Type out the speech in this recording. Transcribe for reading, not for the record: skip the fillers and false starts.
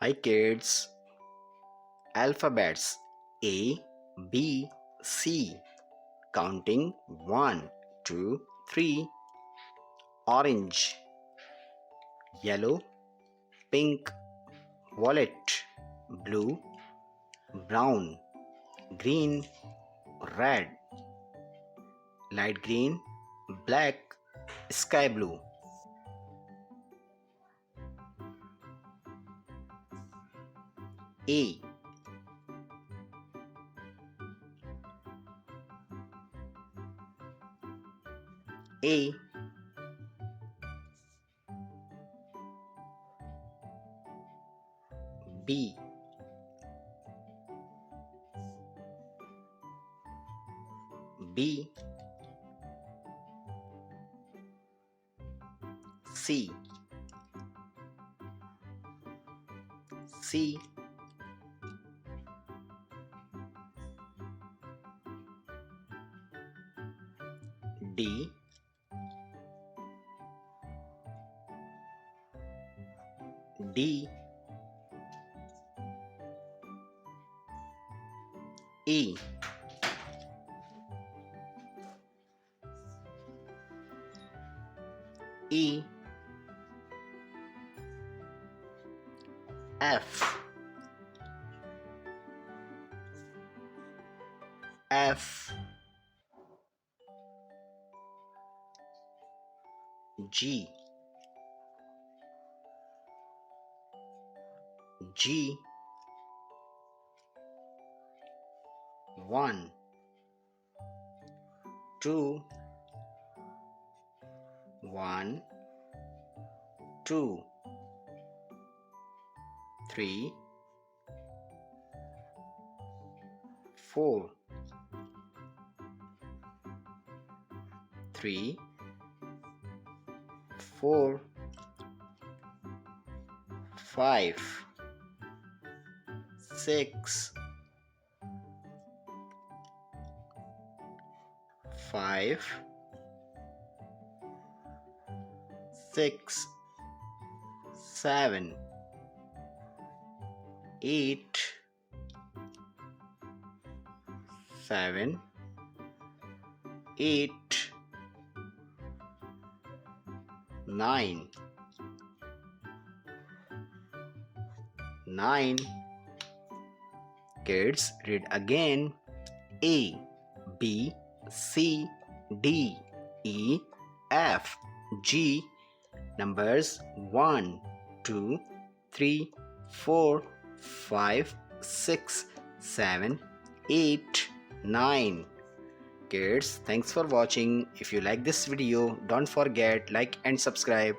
Hi kids, alphabets A, B, C, counting 1, 2, 3, orange, yellow, pink, violet, blue, brown, green, red, light green, black, sky blue. A, A, B, B, C, C, D, D, E, E, F, F, G, G, 1, 2, 1, 2, 3, 4, 3, 4, 5, 6, 5, 6, 7, 8, 7, 8, 9, 9. Kids, read again. A, B, C, D, E, F, G. Numbers 1, 2, 3, 4, 5, 6, 7, 8, 9. Kids, thanks for watching. If you like this video, don't forget like and subscribe.